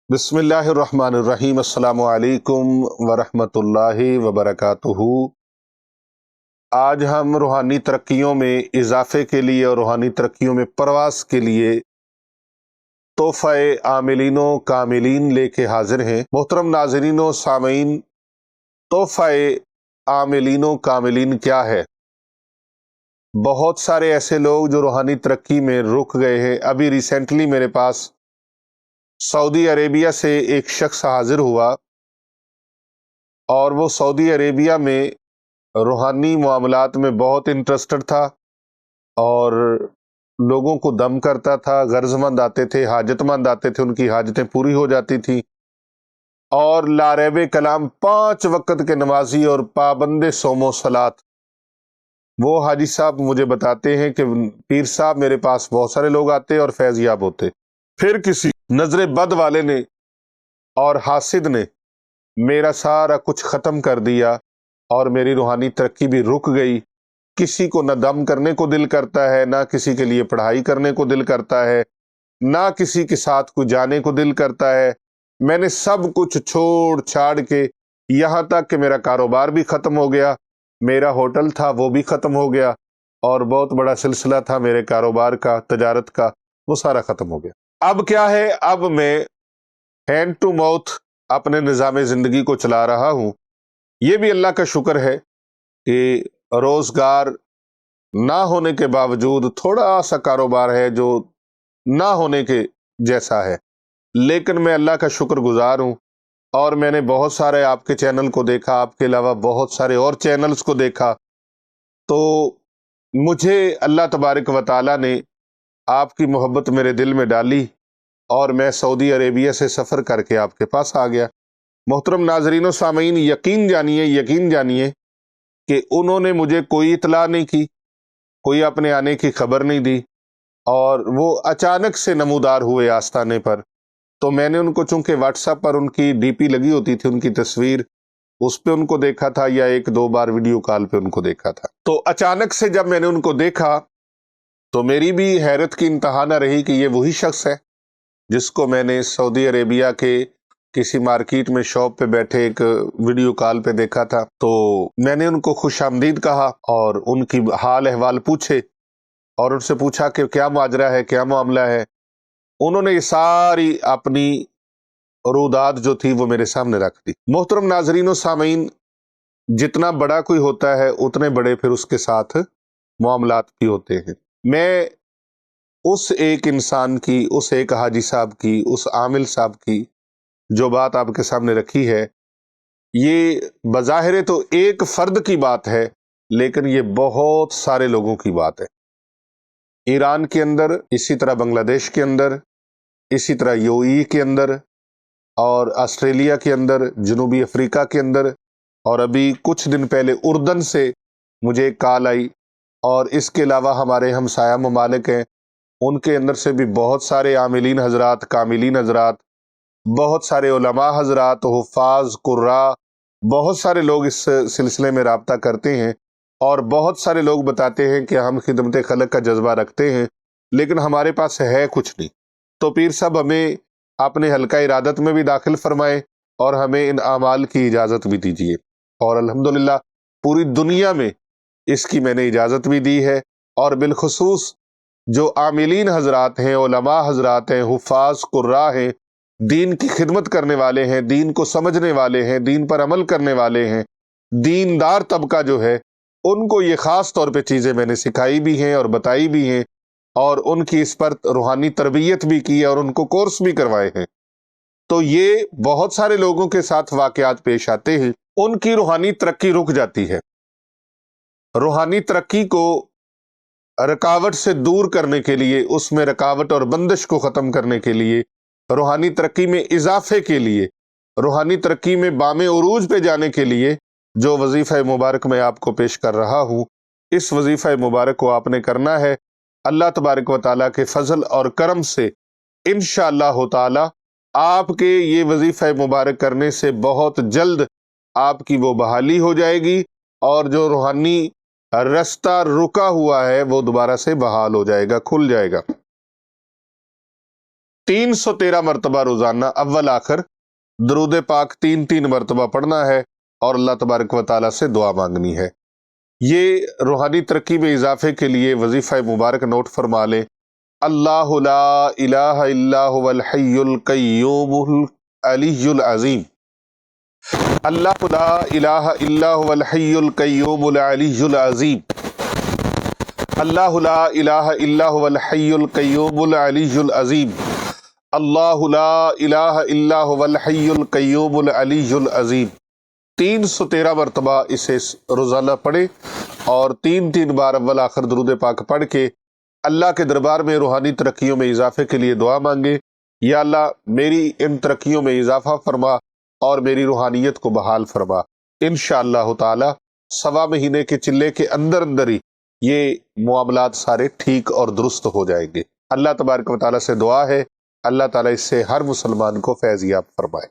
بسم اللہ الرحمن الرحیم۔ السلام علیکم ورحمۃ وبرکاتہ۔ آج ہم روحانی ترقیوں میں اضافے کے لیے اور روحانی ترقیوں میں پرواز کے لیے تحفہ عاملین و کاملین لے کے حاضر ہیں۔ محترم ناظرین و سامعین، تحفہ عاملین و کاملین کیا ہے؟ بہت سارے ایسے لوگ جو روحانی ترقی میں رک گئے ہیں۔ ابھی ریسنٹلی میرے پاس سعودی عربیہ سے ایک شخص حاضر ہوا اور وہ سعودی عربیہ میں روحانی معاملات میں بہت انٹرسٹڈ تھا اور لوگوں کو دم کرتا تھا۔ غرض مند آتے تھے، حاجت مند آتے تھے، ان کی حاجتیں پوری ہو جاتی تھیں اور لاریب کلام 5 وقت کے نمازی اور پابند صوم و صلات۔ وہ حاجی صاحب مجھے بتاتے ہیں کہ پیر صاحب میرے پاس بہت سارے لوگ آتے اور فیض یاب ہوتے، پھر کسی نظر بد والے نے اور حاسد نے میرا سارا کچھ ختم کر دیا اور میری روحانی ترقی بھی رک گئی۔ کسی کو نہ دم کرنے کو دل کرتا ہے، نہ کسی کے لیے پڑھائی کرنے کو دل کرتا ہے، نہ کسی کے ساتھ کو جانے کو دل کرتا ہے۔ میں نے سب کچھ چھوڑ چھاڑ کے یہاں تک کہ میرا کاروبار بھی ختم ہو گیا، میرا ہوٹل تھا وہ بھی ختم ہو گیا اور بہت بڑا سلسلہ تھا میرے کاروبار کا، تجارت کا، وہ سارا ختم ہو گیا۔ اب کیا ہے؟ اب میں ہینڈ ٹو ماؤتھ اپنے نظام زندگی کو چلا رہا ہوں۔ یہ بھی اللہ کا شکر ہے کہ روزگار نہ ہونے کے باوجود تھوڑا سا کاروبار ہے جو نہ ہونے کے جیسا ہے، لیکن میں اللہ کا شکر گزار ہوں۔ اور میں نے بہت سارے آپ کے چینل کو دیکھا، آپ کے علاوہ بہت سارے اور چینلز کو دیکھا، تو مجھے اللہ تبارک و تعالیٰ نے آپ کی محبت میرے دل میں ڈالی اور میں سعودی عربیہ سے سفر کر کے آپ کے پاس آ گیا۔ محترم ناظرین و سامعین، یقین جانیے کہ انہوں نے مجھے کوئی اطلاع نہیں کی، کوئی اپنے آنے کی خبر نہیں دی اور وہ اچانک سے نمودار ہوئے آستانے پر۔ تو میں نے ان کو چونکہ واٹس ایپ پر ان کی ڈی پی لگی ہوتی تھی، ان کی تصویر، اس پہ ان کو دیکھا تھا یا 1-2 بار ویڈیو کال پہ ان کو دیکھا تھا۔ تو اچانک سے جب میں نے ان کو دیکھا تو میری بھی حیرت کی انتہا نہ رہی کہ یہ وہی شخص ہے جس کو میں نے سعودی عربیہ کے کسی مارکیٹ میں شاپ پہ بیٹھے ایک ویڈیو کال پہ دیکھا تھا۔ تو میں نے ان کو خوش آمدید کہا اور ان کی حال احوال پوچھے اور ان سے پوچھا کہ کیا ماجرا ہے، کیا معاملہ ہے۔ انہوں نے یہ ساری اپنی روداد جو تھی وہ میرے سامنے رکھ دی۔ محترم ناظرین و سامعین، جتنا بڑا کوئی ہوتا ہے اتنے بڑے پھر اس کے ساتھ معاملات بھی ہوتے ہیں۔ میں اس ایک انسان کی، اس ایک حاجی صاحب کی، اس عامل صاحب کی جو بات آپ کے سامنے رکھی ہے، یہ بظاہر تو ایک فرد کی بات ہے لیکن یہ بہت سارے لوگوں کی بات ہے۔ ایران کے اندر، اسی طرح بنگلہ دیش کے اندر، اسی طرح UAE کے اندر اور آسٹریلیا کے اندر، جنوبی افریقہ کے اندر، اور ابھی کچھ دن پہلے اردن سے مجھے ایک کال آئی، اور اس کے علاوہ ہمارے ہمسایہ ممالک ہیں ان کے اندر سے بھی بہت سارے عاملین حضرات، کاملین حضرات، بہت سارے علماء حضرات، حفاظ، قراء، بہت سارے لوگ اس سلسلے میں رابطہ کرتے ہیں اور بہت سارے لوگ بتاتے ہیں کہ ہم خدمت خلق کا جذبہ رکھتے ہیں لیکن ہمارے پاس ہے کچھ نہیں۔ تو پیر صاحب ہمیں اپنے حلقہ ارادت میں بھی داخل فرمائیں اور ہمیں ان اعمال کی اجازت بھی دیجیے، اور الحمدللہ پوری دنیا میں اس کی میں نے اجازت بھی دی ہے۔ اور بالخصوص جو عاملین حضرات ہیں، علماء حضرات ہیں، حفاظ، قراء ہیں، دین کی خدمت کرنے والے ہیں، دین کو سمجھنے والے ہیں، دین پر عمل کرنے والے ہیں، دیندار طبقہ جو ہے، ان کو یہ خاص طور پہ چیزیں میں نے سکھائی بھی ہیں اور بتائی بھی ہیں اور ان کی اس پر روحانی تربیت بھی کی اور ان کو کورس بھی کروائے ہیں۔ تو یہ بہت سارے لوگوں کے ساتھ واقعات پیش آتے ہیں، ان کی روحانی ترقی رک جاتی ہے۔ روحانی ترقی کو رکاوٹ سے دور کرنے کے لیے، اس میں رکاوٹ اور بندش کو ختم کرنے کے لیے، روحانی ترقی میں اضافے کے لیے، روحانی ترقی میں بام عروج پہ جانے کے لیے جو وظیفہ مبارک میں آپ کو پیش کر رہا ہوں، اس وظیفہ مبارک کو آپ نے کرنا ہے۔ اللہ تبارک و تعالیٰ کے فضل اور کرم سے انشاءاللہ تعالی آپ کے یہ وظیفہ مبارک کرنے سے بہت جلد آپ کی وہ بحالی ہو جائے گی اور جو روحانی رستہ رکا ہوا ہے وہ دوبارہ سے بحال ہو جائے گا، کھل جائے گا۔ 313 مرتبہ روزانہ اول آخر درود پاک 3 مرتبہ پڑھنا ہے اور اللہ تبارک و تعالیٰ سے دعا مانگنی ہے۔ یہ روحانی ترقی میں اضافے کے لیے وظیفہ مبارک نوٹ فرما لیں۔ اللہ لا الہ الا هو الحی القیوم العلی العظیم، اللہ لا الہ الا هو الحی القیوم العلی العظیم، اللہ لا الہ الا هو الحی القیوم العلی العظیم، اللہ لا الہ الا هو الحی القیوم العلی العظیم۔ 313 مرتبہ اسے روزانہ پڑھیں اور 3 بار اول آخر درود پاک پڑھ کے اللہ کے دربار میں روحانی ترقیوں میں اضافے کے لیے دعا مانگے۔ یا اللہ میری ان ترقیوں میں اضافہ فرما اور میری روحانیت کو بحال فرما۔ انشاءاللہ تعالی 1.25 مہینے کے چلے کے اندر ہی یہ معاملات سارے ٹھیک اور درست ہو جائیں گے۔ اللہ تبارک و تعالیٰ سے دعا ہے اللہ تعالیٰ اس سے ہر مسلمان کو فیض یاب فرمائے۔